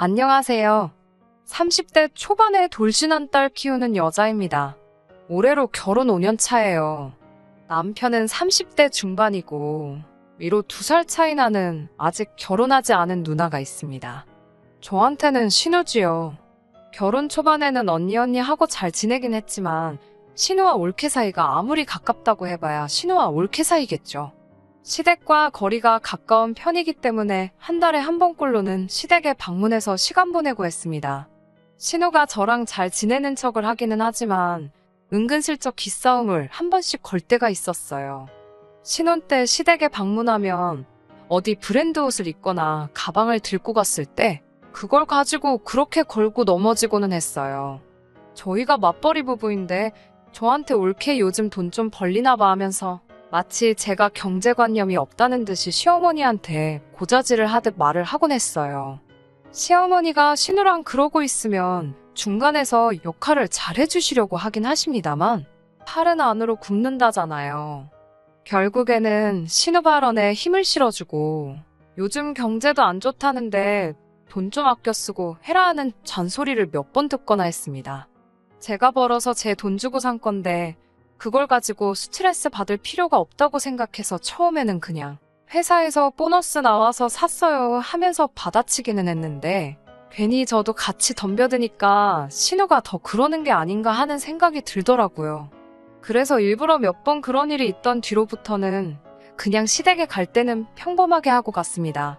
안녕하세요. 30대 초반에 돌진한 딸 키우는 여자입니다. 올해로 결혼 5년 차예요. 남편은 30대 중반이고 위로 2살 차이 나는 아직 결혼하지 않은 누나가 있습니다. 저한테는 신우지요. 결혼 초반에는 언니 하고 잘 지내긴 했지만 신우와 올케 사이가 아무리 가깝다고 해봐야 신우와 올케 사이겠죠. 시댁과 거리가 가까운 편이기 때문에 한 달에 한 번꼴로는 시댁에 방문해서 시간 보내고 했습니다. 신우가 저랑 잘 지내는 척을 하기는 하지만 은근슬쩍 기싸움을 한 번씩 걸 때가 있었어요. 신혼 때 시댁에 방문하면 어디 브랜드 옷을 입거나 가방을 들고 갔을 때 그걸 가지고 그렇게 걸고 넘어지고는 했어요. 저희가 맞벌이 부부인데 저한테 올케 요즘 돈 좀 벌리나 봐 하면서 마치 제가 경제관념이 없다는 듯이 시어머니한테 고자질을 하듯 말을 하곤 했어요. 시어머니가 신우랑 그러고 있으면 중간에서 역할을 잘해주시려고 하긴 하십니다만 팔은 안으로 굽는다잖아요. 결국에는 신우 발언에 힘을 실어주고 요즘 경제도 안 좋다는데 돈 좀 아껴 쓰고 해라 하는 잔소리를 몇 번 듣거나 했습니다. 제가 벌어서 제 돈 주고 산 건데 그걸 가지고 스트레스 받을 필요가 없다고 생각해서 처음에는 그냥 회사에서 보너스 나와서 샀어요 하면서 받아치기는 했는데 괜히 저도 같이 덤벼드니까 신우가 더 그러는 게 아닌가 하는 생각이 들더라고요. 그래서 일부러 몇 번 그런 일이 있던 뒤로부터는 그냥 시댁에 갈 때는 평범하게 하고 갔습니다.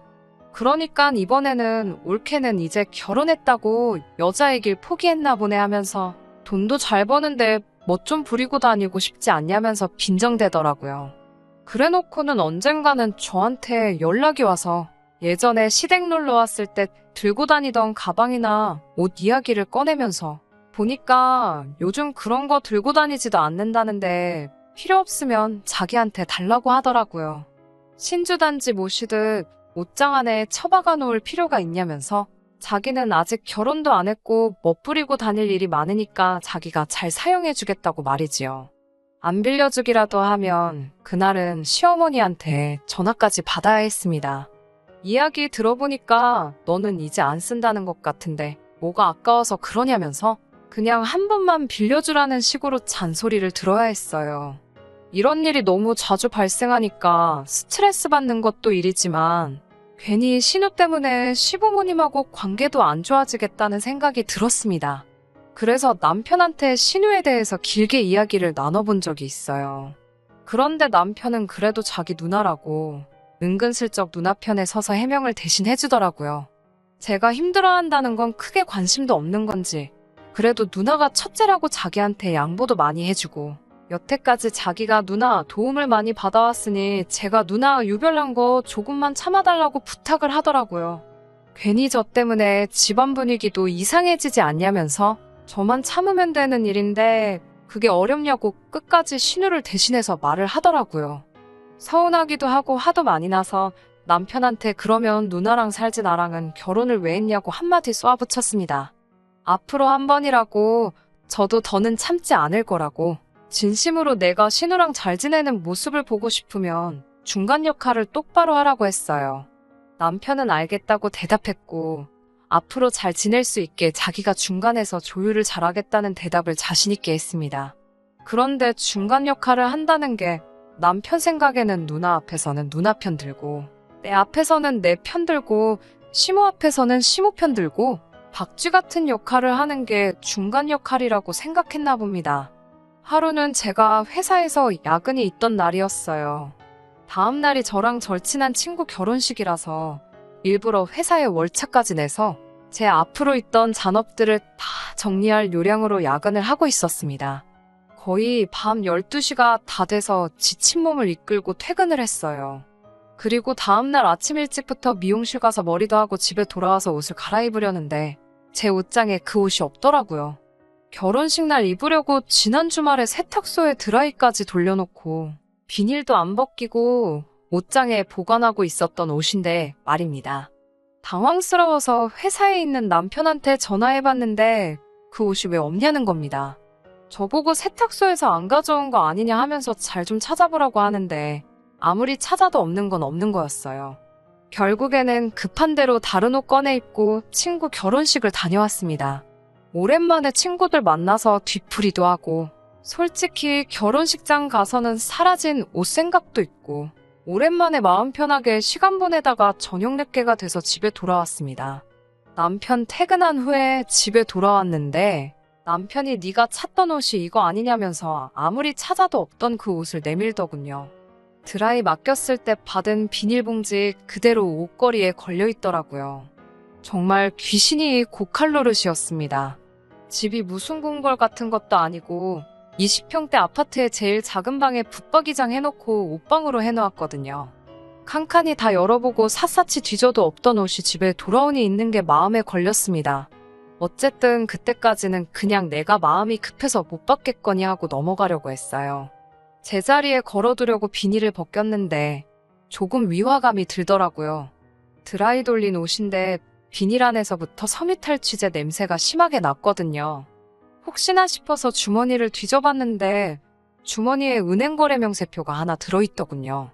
그러니까 이번에는 올케는 이제 결혼했다고 여자이길 포기했나 보네 하면서 돈도 잘 버는데 뭐 좀 부리고 다니고 싶지 않냐면서 빈정대더라고요. 그래놓고는 언젠가는 저한테 연락이 와서 예전에 시댁 놀러 왔을 때 들고 다니던 가방이나 옷 이야기를 꺼내면서 보니까 요즘 그런 거 들고 다니지도 않는다는데 필요 없으면 자기한테 달라고 하더라고요. 신주단지 모시듯 옷장 안에 처박아 놓을 필요가 있냐면서 자기는 아직 결혼도 안 했고 멋부리고 다닐 일이 많으니까 자기가 잘 사용해주겠다고 말이지요. 안 빌려주기라도 하면 그날은 시어머니한테 전화까지 받아야 했습니다. 이야기 들어보니까 너는 이제 안 쓴다는 것 같은데 뭐가 아까워서 그러냐면서 그냥 한 번만 빌려주라는 식으로 잔소리를 들어야 했어요. 이런 일이 너무 자주 발생하니까 스트레스 받는 것도 일이지만 괜히 신우 때문에 시부모님하고 관계도 안 좋아지겠다는 생각이 들었습니다. 그래서 남편한테 신우에 대해서 길게 이야기를 나눠본 적이 있어요. 그런데 남편은 그래도 자기 누나라고 은근슬쩍 누나 편에 서서 해명을 대신 해주더라고요. 제가 힘들어한다는 건 크게 관심도 없는 건지 그래도 누나가 첫째라고 자기한테 양보도 많이 해주고 여태까지 자기가 누나 도움을 많이 받아왔으니 제가 누나 유별난 거 조금만 참아달라고 부탁을 하더라고요. 괜히 저 때문에 집안 분위기도 이상해지지 않냐면서 저만 참으면 되는 일인데 그게 어렵냐고 끝까지 신우를 대신해서 말을 하더라고요. 서운하기도 하고 화도 많이 나서 남편한테 그러면 누나랑 살지 나랑은 결혼을 왜 했냐고 한마디 쏘아붙였습니다. 앞으로 한 번이라고 저도 더는 참지 않을 거라고 진심으로 내가 신우랑 잘 지내는 모습을 보고 싶으면 중간 역할을 똑바로 하라고 했어요. 남편은 알겠다고 대답했고 앞으로 잘 지낼 수 있게 자기가 중간에서 조율을 잘하겠다는 대답을 자신 있게 했습니다. 그런데 중간 역할을 한다는 게 남편 생각에는 누나 앞에서는 누나 편 들고 내 앞에서는 내 편 들고 시모 앞에서는 시모 편 들고 박쥐 같은 역할을 하는 게 중간 역할이라고 생각했나 봅니다. 하루는 제가 회사에서 야근이 있던 날이었어요. 다음 날이 저랑 절친한 친구 결혼식이라서 일부러 회사에 월차까지 내서 제 앞으로 있던 잔업들을 다 정리할 요량으로 야근을 하고 있었습니다. 거의 밤 12시가 다 돼서 지친 몸을 이끌고 퇴근을 했어요. 그리고 다음날 아침 일찍부터 미용실 가서 머리도 하고 집에 돌아와서 옷을 갈아입으려는데 제 옷장에 그 옷이 없더라고요. 결혼식 날 입으려고 지난 주말에 세탁소에 드라이까지 돌려놓고 비닐도 안 벗기고 옷장에 보관하고 있었던 옷인데 말입니다. 당황스러워서 회사에 있는 남편한테 전화해봤는데 그 옷이 왜 없냐는 겁니다. 저보고 세탁소에서 안 가져온 거 아니냐 하면서 잘 좀 찾아보라고 하는데 아무리 찾아도 없는 건 없는 거였어요. 결국에는 급한 대로 다른 옷 꺼내 입고 친구 결혼식을 다녀왔습니다. 오랜만에 친구들 만나서 뒤풀이도 하고, 솔직히 결혼식장 가서는 사라진 옷 생각도 있고, 오랜만에 마음 편하게 시간 보내다가 저녁 늦게가 돼서 집에 돌아왔습니다. 남편 퇴근한 후에 집에 돌아왔는데 남편이 네가 찾던 옷이 이거 아니냐면서 아무리 찾아도 없던 그 옷을 내밀더군요. 드라이 맡겼을 때 받은 비닐봉지 그대로 옷걸이에 걸려있더라고요. 정말 귀신이 고칼로릇이었습니다. 집이 무슨 궁궐 같은 것도 아니고 20평대 아파트의 제일 작은 방에 붙박이장 해놓고 옷방으로 해놓았거든요. 칸칸이 다 열어보고 샅샅이 뒤져도 없던 옷이 집에 돌아오니 있는 게 마음에 걸렸습니다. 어쨌든 그때까지는 그냥 내가 마음이 급해서 못 받겠거니 하고 넘어가려고 했어요. 제자리에 걸어두려고 비닐을 벗겼는데 조금 위화감이 들더라고요. 드라이 돌린 옷인데 비닐 안에서부터 섬유탈취제 냄새가 심하게 났거든요. 혹시나 싶어서 주머니를 뒤져봤는데 주머니에 은행거래 명세표가 하나 들어있더군요.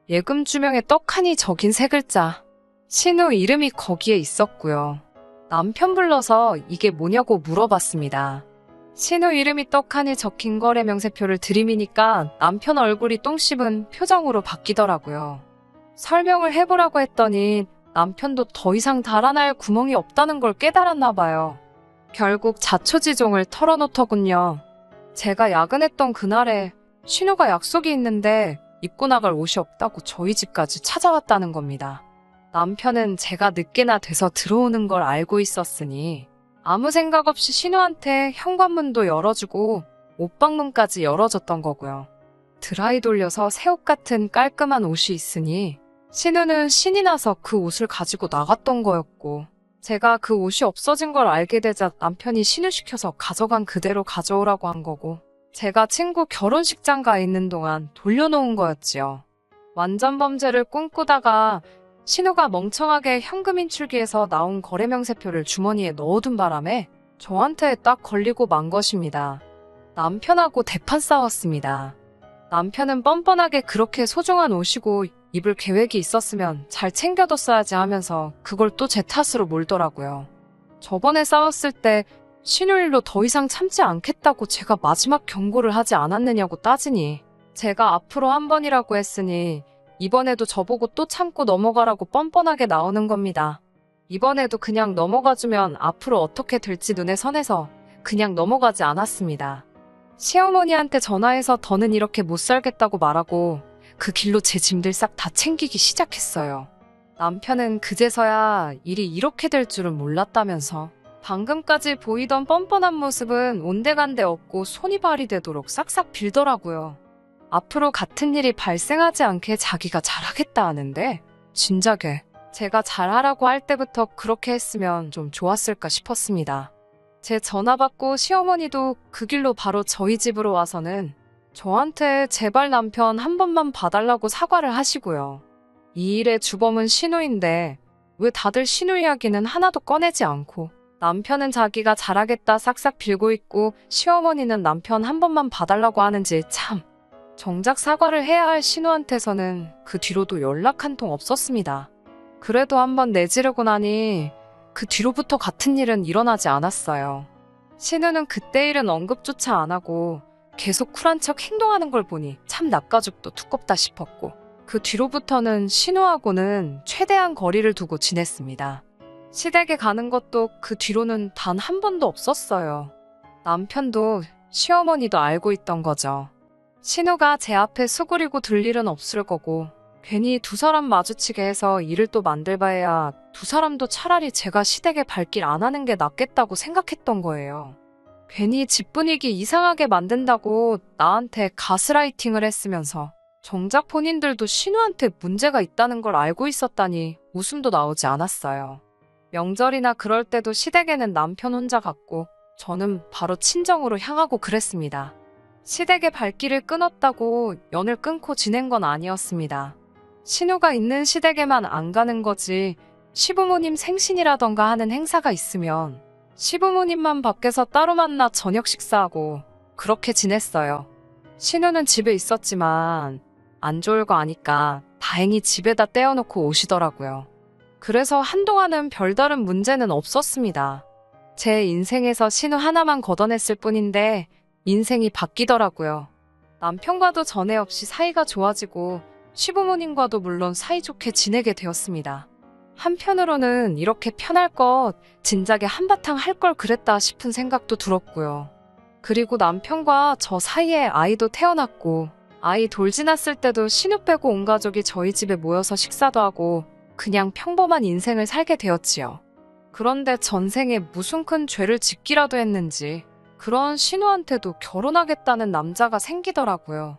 예금 주명에 떡하니 적인 3글자. 신우 이름이 거기에 있었고요. 남편 불러서 이게 뭐냐고 물어봤습니다. 신우 이름이 떡하니 적힌 거래 명세표를 들이미니까 남편 얼굴이 똥 씹은 표정으로 바뀌더라고요. 설명을 해보라고 했더니 남편도 더 이상 달아날 구멍이 없다는 걸 깨달았나 봐요. 결국 자초지종을 털어놓더군요. 제가 야근했던 그날에 신우가 약속이 있는데 입고 나갈 옷이 없다고 저희 집까지 찾아왔다는 겁니다. 남편은 제가 늦게나 돼서 들어오는 걸 알고 있었으니 아무 생각 없이 신우한테 현관문도 열어주고 옷방문까지 열어줬던 거고요. 드라이 돌려서 새 옷 같은 깔끔한 옷이 있으니 신우는 신이 나서 그 옷을 가지고 나갔던 거였고, 제가 그 옷이 없어진 걸 알게 되자 남편이 신우시켜서 가져간 그대로 가져오라고 한 거고, 제가 친구 결혼식장 가 있는 동안 돌려놓은 거였지요. 완전 범죄를 꿈꾸다가 신우가 멍청하게 현금 인출기에서 나온 거래명세표를 주머니에 넣어둔 바람에 저한테 딱 걸리고 만 것입니다. 남편하고 대판 싸웠습니다. 남편은 뻔뻔하게 그렇게 소중한 옷이고 입을 계획이 있었으면 잘 챙겨뒀어야지 하면서 그걸 또 제 탓으로 몰더라고요. 저번에 싸웠을 때 신우 일로 더 이상 참지 않겠다고 제가 마지막 경고를 하지 않았느냐고 따지니 제가 앞으로 한 번이라고 했으니 이번에도 저보고 또 참고 넘어가라고 뻔뻔하게 나오는 겁니다. 이번에도 그냥 넘어가주면 앞으로 어떻게 될지 눈에 선해서 그냥 넘어가지 않았습니다. 시어머니한테 전화해서 더는 이렇게 못 살겠다고 말하고 그 길로 제 짐들 싹 다 챙기기 시작했어요. 남편은 그제서야 일이 이렇게 될 줄은 몰랐다면서 방금까지 보이던 뻔뻔한 모습은 온데간데 없고 손이 발이 되도록 싹싹 빌더라고요. 앞으로 같은 일이 발생하지 않게 자기가 잘하겠다 하는데 진작에 제가 잘하라고 할 때부터 그렇게 했으면 좀 좋았을까 싶었습니다. 제 전화 받고 시어머니도 그 길로 바로 저희 집으로 와서는 저한테 제발 남편 한 번만 봐달라고 사과를 하시고요. 이 일의 주범은 신우인데 왜 다들 신우 이야기는 하나도 꺼내지 않고 남편은 자기가 잘하겠다 싹싹 빌고 있고 시어머니는 남편 한 번만 봐달라고 하는지 참. 정작 사과를 해야 할 신우한테서는 그 뒤로도 연락 한 통 없었습니다. 그래도 한번 내지르고 나니 그 뒤로부터 같은 일은 일어나지 않았어요. 신우는 그때 일은 언급조차 안 하고 계속 쿨한 척 행동하는 걸 보니 참 낯가죽도 두껍다 싶었고, 그 뒤로부터는 신우하고는 최대한 거리를 두고 지냈습니다. 시댁에 가는 것도 그 뒤로는 단 한 번도 없었어요. 남편도 시어머니도 알고 있던 거죠. 신우가 제 앞에 수그리고 들 일은 없을 거고 괜히 두 사람 마주치게 해서 일을 또 만들바해야 두 사람도 차라리 제가 시댁에 발길 안 하는 게 낫겠다고 생각했던 거예요. 괜히 집 분위기 이상하게 만든다고 나한테 가스라이팅을 했으면서 정작 본인들도 신우한테 문제가 있다는 걸 알고 있었다니 웃음도 나오지 않았어요. 명절이나 그럴 때도 시댁에는 남편 혼자 갔고 저는 바로 친정으로 향하고 그랬습니다. 시댁의 발길을 끊었다고 연을 끊고 지낸 건 아니었습니다. 신우가 있는 시댁에만 안 가는 거지 시부모님 생신이라던가 하는 행사가 있으면 시부모님만 밖에서 따로 만나 저녁 식사하고 그렇게 지냈어요. 신우는 집에 있었지만 안 좋을 거 아니까 다행히 집에다 떼어놓고 오시더라고요. 그래서 한동안은 별다른 문제는 없었습니다. 제 인생에서 신우 하나만 걷어냈을 뿐인데 인생이 바뀌더라고요. 남편과도 전에 없이 사이가 좋아지고 시부모님과도 물론 사이좋게 지내게 되었습니다. 한편으로는 이렇게 편할 것 진작에 한바탕 할 걸 그랬다 싶은 생각도 들었고요. 그리고 남편과 저 사이에 아이도 태어났고 아이 돌지났을 때도 신우 빼고 온 가족이 저희 집에 모여서 식사도 하고 그냥 평범한 인생을 살게 되었지요. 그런데 전생에 무슨 큰 죄를 짓기라도 했는지 그런 신우한테도 결혼하겠다는 남자가 생기더라고요.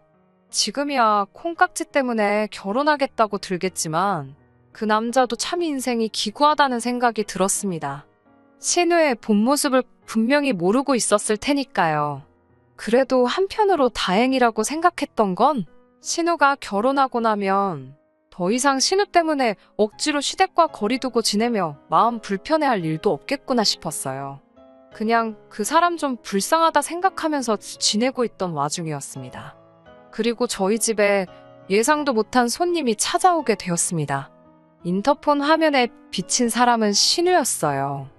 지금이야 콩깍지 때문에 결혼하겠다고 들겠지만 그 남자도 참 인생이 기구하다는 생각이 들었습니다. 신우의 본 모습을 분명히 모르고 있었을 테니까요. 그래도 한편으로 다행이라고 생각했던 건 신우가 결혼하고 나면 더 이상 신우 때문에 억지로 시댁과 거리 두고 지내며 마음 불편해할 일도 없겠구나 싶었어요. 그냥 그 사람 좀 불쌍하다 생각하면서 지내고 있던 와중이었습니다. 그리고 저희 집에 예상도 못한 손님이 찾아오게 되었습니다. 인터폰 화면에 비친 사람은 신우였어요.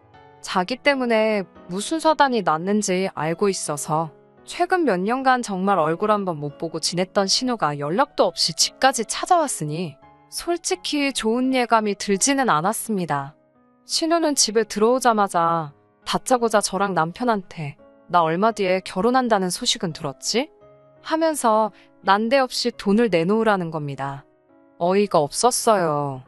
자기 때문에 무슨 사단이 났는지 알고 있어서 최근 몇 년간 정말 얼굴 한번 못 보고 지냈던 신우가 연락도 없이 집까지 찾아왔으니 솔직히 좋은 예감이 들지는 않았습니다. 신우는 집에 들어오자마자 다짜고짜 저랑 남편한테 나 얼마 뒤에 결혼한다는 소식은 들었지? 하면서 난데없이 돈을 내놓으라는 겁니다. 어이가 없었어요.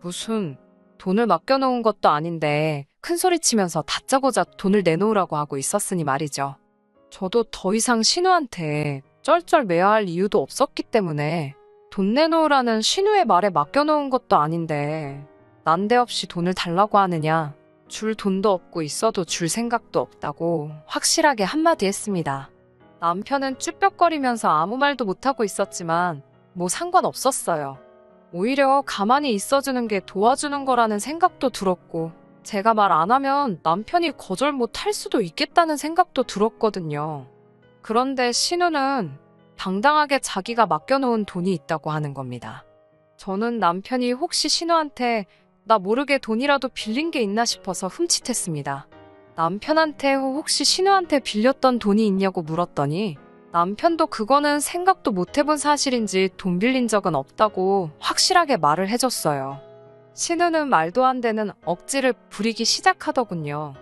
무슨 돈을 맡겨놓은 것도 아닌데 큰소리치면서 다짜고짜 돈을 내놓으라고 하고 있었으니 말이죠. 저도 더 이상 신우한테 쩔쩔매야 할 이유도 없었기 때문에 돈 내놓으라는 신우의 말에 맡겨놓은 것도 아닌데 난데없이 돈을 달라고 하느냐, 줄 돈도 없고 있어도 줄 생각도 없다고 확실하게 한마디 했습니다. 남편은 쭈뼛거리면서 아무 말도 못하고 있었지만 뭐 상관없었어요. 오히려 가만히 있어주는 게 도와주는 거라는 생각도 들었고 제가 말 안 하면 남편이 거절 못 할 수도 있겠다는 생각도 들었거든요. 그런데 신우는 당당하게 자기가 맡겨놓은 돈이 있다고 하는 겁니다. 저는 남편이 혹시 신우한테 나 모르게 돈이라도 빌린 게 있나 싶어서 흠칫했습니다. 남편한테 혹시 신우한테 빌렸던 돈이 있냐고 물었더니 남편도 그거는 생각도 못 해본 사실인지 돈 빌린 적은 없다고 확실하게 말을 해줬어요. 신우는 말도 안 되는 억지를 부리기 시작하더군요.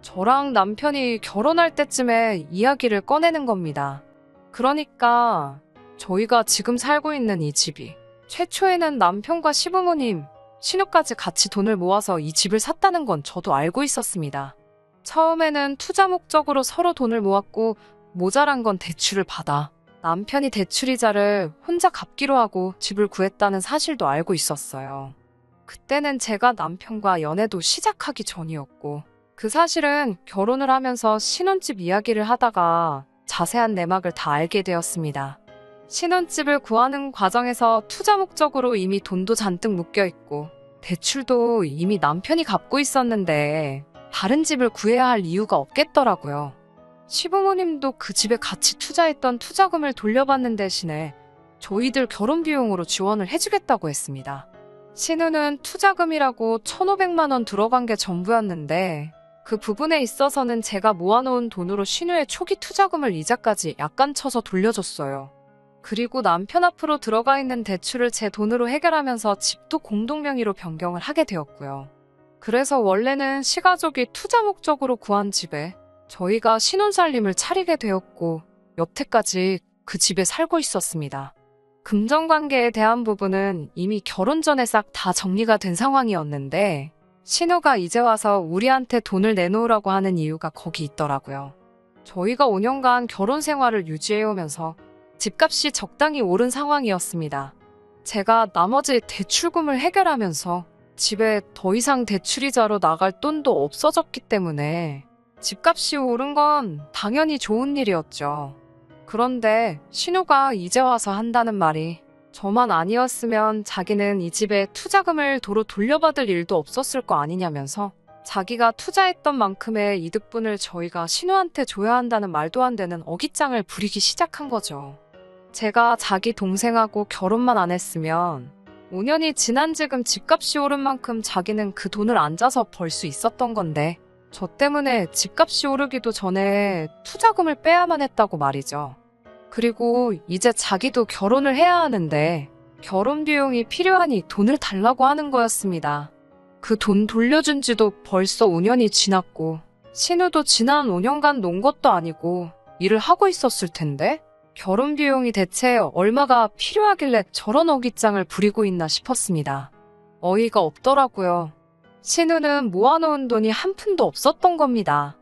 저랑 남편이 결혼할 때쯤에 이야기를 꺼내는 겁니다. 그러니까 저희가 지금 살고 있는 이 집이 최초에는 남편과 시부모님, 신우까지 같이 돈을 모아서 이 집을 샀다는 건 저도 알고 있었습니다. 처음에는 투자 목적으로 서로 돈을 모았고 모자란 건 대출을 받아 남편이 대출이자를 혼자 갚기로 하고 집을 구했다는 사실도 알고 있었어요. 그때는 제가 남편과 연애도 시작하기 전이었고 그 사실은 결혼을 하면서 신혼집 이야기를 하다가 자세한 내막을 다 알게 되었습니다. 신혼집을 구하는 과정에서 투자 목적으로 이미 돈도 잔뜩 묶여있고 대출도 이미 남편이 갚고 있었는데 다른 집을 구해야 할 이유가 없겠더라고요. 시부모님도 그 집에 같이 투자했던 투자금을 돌려받는 대신에 저희들 결혼 비용으로 지원을 해주겠다고 했습니다. 신우는 투자금이라고 1,500만 원 들어간 게 전부였는데 그 부분에 있어서는 제가 모아놓은 돈으로 신우의 초기 투자금을 이자까지 약간 쳐서 돌려줬어요. 그리고 남편 앞으로 들어가 있는 대출을 제 돈으로 해결하면서 집도 공동명의로 변경을 하게 되었고요. 그래서 원래는 시가족이 투자 목적으로 구한 집에 저희가 신혼살림을 차리게 되었고 여태까지 그 집에 살고 있었습니다. 금전관계에 대한 부분은 이미 결혼 전에 싹 다 정리가 된 상황이었는데 신우가 이제 와서 우리한테 돈을 내놓으라고 하는 이유가 거기 있더라고요. 저희가 5년간 결혼 생활을 유지해오면서 집값이 적당히 오른 상황이었습니다. 제가 나머지 대출금을 해결하면서 집에 더 이상 대출이자로 나갈 돈도 없어졌기 때문에 집값이 오른 건 당연히 좋은 일이었죠. 그런데 신우가 이제 와서 한다는 말이 저만 아니었으면 자기는 이 집에 투자금을 도로 돌려받을 일도 없었을 거 아니냐면서 자기가 투자했던 만큼의 이득분을 저희가 신우한테 줘야 한다는 말도 안 되는 어깃장을 부리기 시작한 거죠. 제가 자기 동생하고 결혼만 안 했으면 5년이 지난 지금 집값이 오른 만큼 자기는 그 돈을 앉아서 벌 수 있었던 건데 저 때문에 집값이 오르기도 전에 투자금을 빼야만 했다고 말이죠. 그리고 이제 자기도 결혼을 해야 하는데 결혼 비용이 필요하니 돈을 달라고 하는 거였습니다. 그 돈 돌려준 지도 벌써 5년이 지났고 신우도 지난 5년간 논 것도 아니고 일을 하고 있었을 텐데 결혼 비용이 대체 얼마가 필요하길래 저런 어깃장을 부리고 있나 싶었습니다. 어이가 없더라고요. 신우는 모아놓은 돈이 한 푼도 없었던 겁니다.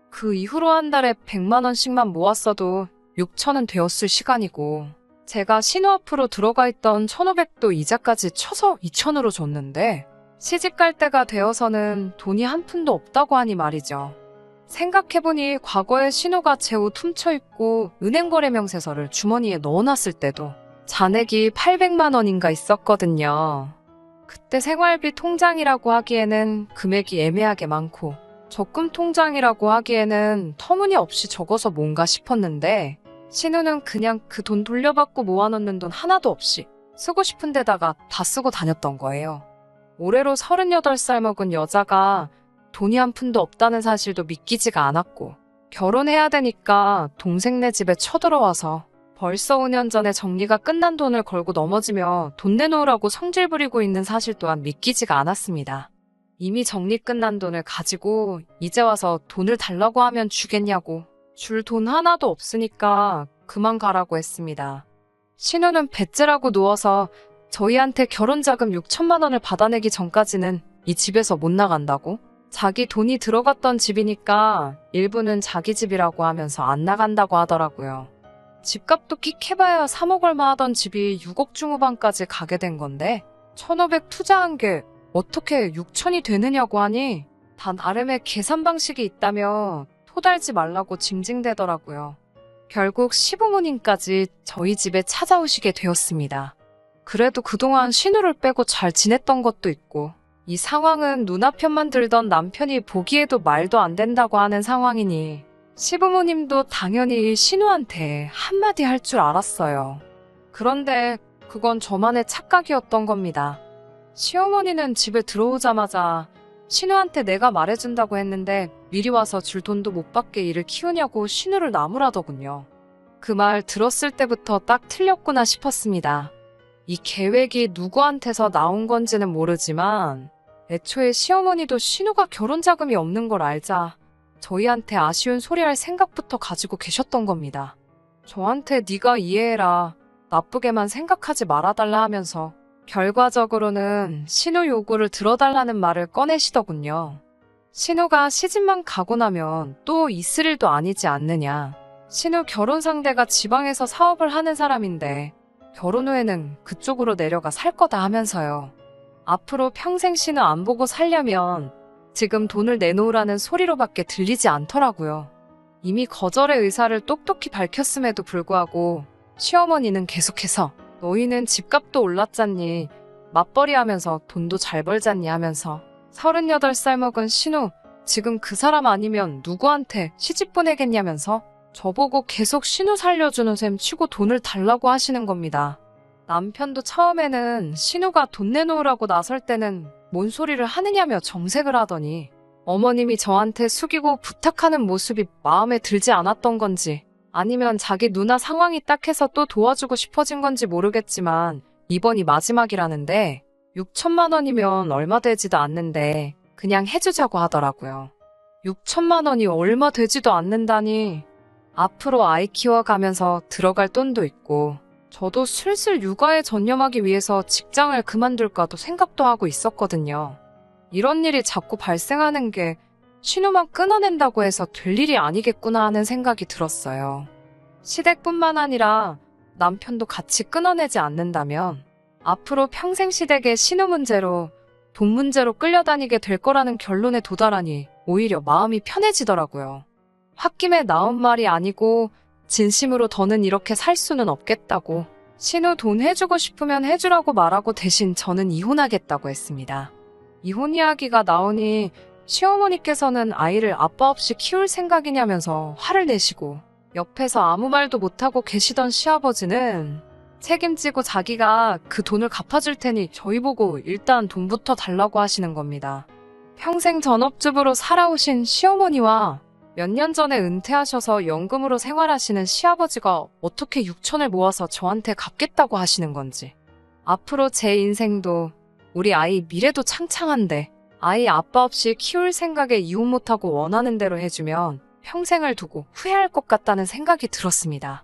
그 이후로 한 달에 100만 원씩만 모았어도 6천은 되었을 시간이고 제가 신우 앞으로 들어가 있던 1,500도 이자까지 쳐서 2천으로 줬는데 시집갈 때가 되어서는 돈이 한 푼도 없다고 하니 말이죠. 생각해보니 과거에 신우가 제 옷 훔쳐입고 은행거래 명세서를 주머니에 넣어놨을 때도 잔액이 800만 원인가 있었거든요. 그때 생활비 통장이라고 하기에는 금액이 애매하게 많고 적금 통장이라고 하기에는 터무니없이 적어서 뭔가 싶었는데 신우는 그냥 그 돈 돌려받고 모아놓는 돈 하나도 없이 쓰고 싶은 데다가 다 쓰고 다녔던 거예요. 올해로 38살 먹은 여자가 돈이 한 푼도 없다는 사실도 믿기지가 않았고 결혼해야 되니까 동생네 집에 쳐들어와서 벌써 5년 전에 정리가 끝난 돈을 걸고 넘어지며 돈 내놓으라고 성질 부리고 있는 사실 또한 믿기지가 않았습니다. 이미 정리 끝난 돈을 가지고 이제 와서 돈을 달라고 하면 주겠냐고 줄 돈 하나도 없으니까 그만 가라고 했습니다. 신우는 배째라고 누워서 저희한테 결혼자금 6천만 원을 받아내기 전까지는 이 집에서 못 나간다고? 자기 돈이 들어갔던 집이니까 일부는 자기 집이라고 하면서 안 나간다고 하더라고요. 집값도 끽 해봐야 3억 얼마 하던 집이 6억 중후반까지 가게 된 건데 1,500 투자한 게 어떻게 6천이 되느냐고 하니 다 나름의 계산 방식이 있다며 토달지 말라고 징징대더라고요. 결국 시부모님까지 저희 집에 찾아오시게 되었습니다. 그래도 그동안 신우를 빼고 잘 지냈던 것도 있고 이 상황은 누나 편만 들던 남편이 보기에도 말도 안 된다고 하는 상황이니 시부모님도 당연히 신우한테 한마디 할 줄 알았어요. 그런데 그건 저만의 착각이었던 겁니다. 시어머니는 집에 들어오자마자 신우한테 내가 말해준다고 했는데 미리 와서 줄 돈도 못 받게 일을 키우냐고 신우를 나무라더군요. 그 말 들었을 때부터 딱 틀렸구나 싶었습니다. 이 계획이 누구한테서 나온 건지는 모르지만 애초에 시어머니도 신우가 결혼 자금이 없는 걸 알자 저희한테 아쉬운 소리 할 생각부터 가지고 계셨던 겁니다. 저한테 네가 이해해라, 나쁘게만 생각하지 말아달라 하면서 결과적으로는 신우 요구를 들어달라는 말을 꺼내시더군요. 신우가 시집만 가고 나면 또 있을 일도 아니지 않느냐. 신우 결혼 상대가 지방에서 사업을 하는 사람인데 결혼 후에는 그쪽으로 내려가 살 거다 하면서요. 앞으로 평생 신우 안 보고 살려면 지금 돈을 내놓으라는 소리로밖에 들리지 않더라고요. 이미 거절의 의사를 똑똑히 밝혔음에도 불구하고 시어머니는 계속해서 너희는 집값도 올랐잖니, 맞벌이 하면서 돈도 잘 벌잖니 하면서 38살 먹은 신우, 지금 그 사람 아니면 누구한테 시집 보내겠냐면서 저보고 계속 신우 살려주는 셈 치고 돈을 달라고 하시는 겁니다. 남편도 처음에는 신우가 돈 내놓으라고 나설 때는 뭔 소리를 하느냐며 정색을 하더니 어머님이 저한테 숙이고 부탁하는 모습이 마음에 들지 않았던 건지 아니면 자기 누나 상황이 딱해서 또 도와주고 싶어진 건지 모르겠지만 이번이 마지막이라는데 6천만 원이면 얼마 되지도 않는데 그냥 해주자고 하더라고요. 6천만 원이 얼마 되지도 않는다니. 앞으로 아이 키워가면서 들어갈 돈도 있고 저도 슬슬 육아에 전념하기 위해서 직장을 그만둘까도 생각도 하고 있었거든요. 이런 일이 자꾸 발생하는 게 신우만 끊어낸다고 해서 될 일이 아니겠구나 하는 생각이 들었어요. 시댁뿐만 아니라 남편도 같이 끊어내지 않는다면 앞으로 평생 시댁의 신우 문제로 돈 문제로 끌려다니게 될 거라는 결론에 도달하니 오히려 마음이 편해지더라고요. 홧김에 나온 말이 아니고 진심으로 더는 이렇게 살 수는 없겠다고 신우 돈 해주고 싶으면 해주라고 말하고 대신 저는 이혼하겠다고 했습니다. 이혼 이야기가 나오니 시어머니께서는 아이를 아빠 없이 키울 생각이냐면서 화를 내시고 옆에서 아무 말도 못하고 계시던 시아버지는 책임지고 자기가 그 돈을 갚아줄 테니 저희 보고 일단 돈부터 달라고 하시는 겁니다. 평생 전업주부로 살아오신 시어머니와 몇 년 전에 은퇴하셔서 연금으로 생활하시는 시아버지가 어떻게 6천을 모아서 저한테 갚겠다고 하시는 건지. 앞으로 제 인생도 우리 아이 미래도 창창한데 아이 아빠 없이 키울 생각에 이혼 못하고 원하는 대로 해주면 평생을 두고 후회할 것 같다는 생각이 들었습니다.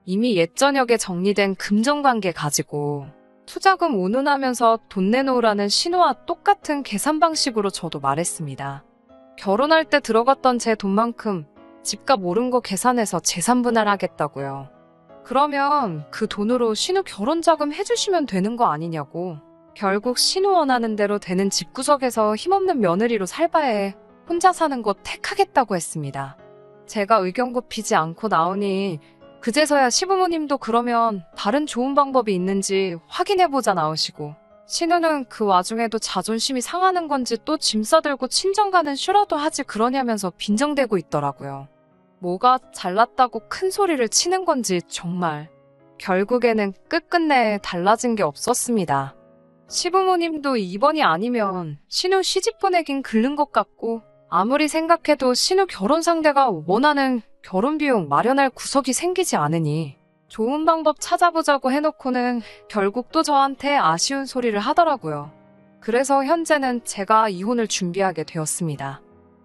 이미 옛저녁에 정리된 금전관계 가지고 투자금 운운하면서 돈 내놓으라는 신호와 똑같은 계산 방식으로 저도 말했습니다. 결혼할 때 들어갔던 제 돈만큼 집값 오른 거 계산해서 재산 분할하겠다고요. 그러면 그 돈으로 신우 결혼자금 해주시면 되는 거 아니냐고. 결국 신우 원하는 대로 되는 집구석에서 힘없는 며느리로 살 바에 혼자 사는 거 택하겠다고 했습니다. 제가 의견 굽히지 않고 나오니 그제서야 시부모님도 그러면 다른 좋은 방법이 있는지 확인해보자 나오시고, 신우는 그 와중에도 자존심이 상하는 건지 또 짐 싸들고 친정 가는 쇼라도 하지 그러냐면서 빈정대고 있더라고요. 뭐가 잘났다고 큰 소리를 치는 건지 정말. 결국에는 끝끝내 달라진 게 없었습니다. 시부모님도 이번이 아니면 신우 시집 보내긴 글른 것 같고, 아무리 생각해도 신우 결혼 상대가 원하는 결혼 비용 마련할 구석이 생기지 않으니 좋은 방법 찾아보자고 해놓고는 결국 또 저한테 아쉬운 소리를 하더라고요. 그래서 현재는 제가 이혼을 준비하게 되었습니다.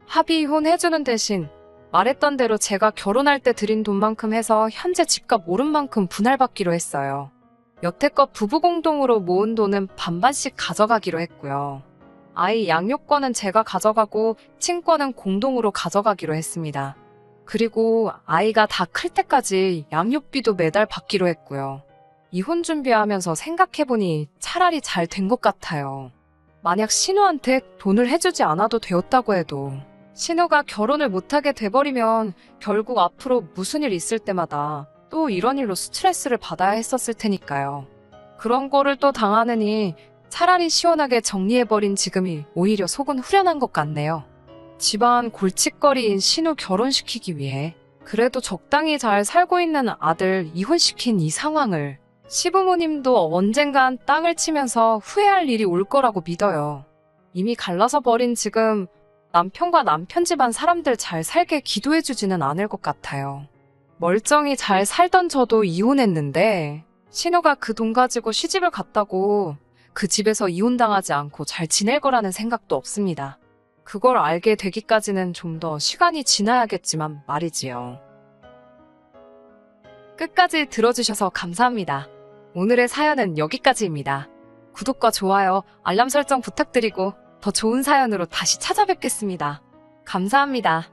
합의 이혼해주는 대신 말했던 대로 제가 결혼할 때 드린 돈만큼 해서 현재 집값 오른 만큼 분할받기로 했어요. 여태껏 부부 공동으로 모은 돈은 반반씩 가져가기로 했고요. 아이 양육권은 제가 가져가고 친권은 공동으로 가져가기로 했습니다. 그리고 아이가 다 클 때까지 양육비도 매달 받기로 했고요. 이혼 준비하면서 생각해보니 차라리 잘 된 것 같아요. 만약 신우한테 돈을 해주지 않아도 되었다고 해도 신우가 결혼을 못하게 돼버리면 결국 앞으로 무슨 일 있을 때마다 또 이런 일로 스트레스를 받아야 했었을 테니까요. 그런 거를 또 당하느니 차라리 시원하게 정리해버린 지금이 오히려 속은 후련한 것 같네요. 집안 골칫거리인 신우 결혼시키기 위해 그래도 적당히 잘 살고 있는 아들 이혼시킨 이 상황을 시부모님도 언젠간 땅을 치면서 후회할 일이 올 거라고 믿어요. 이미 갈라서 버린 지금 남편과 남편 집안 사람들 잘 살게 기도해주지는 않을 것 같아요. 멀쩡히 잘 살던 저도 이혼했는데 신우가 그 돈 가지고 시집을 갔다고 그 집에서 이혼당하지 않고 잘 지낼 거라는 생각도 없습니다. 그걸 알게 되기까지는 좀 더 시간이 지나야겠지만 말이지요. 끝까지 들어주셔서 감사합니다. 오늘의 사연은 여기까지입니다. 구독과 좋아요, 알람 설정 부탁드리고 더 좋은 사연으로 다시 찾아뵙겠습니다. 감사합니다.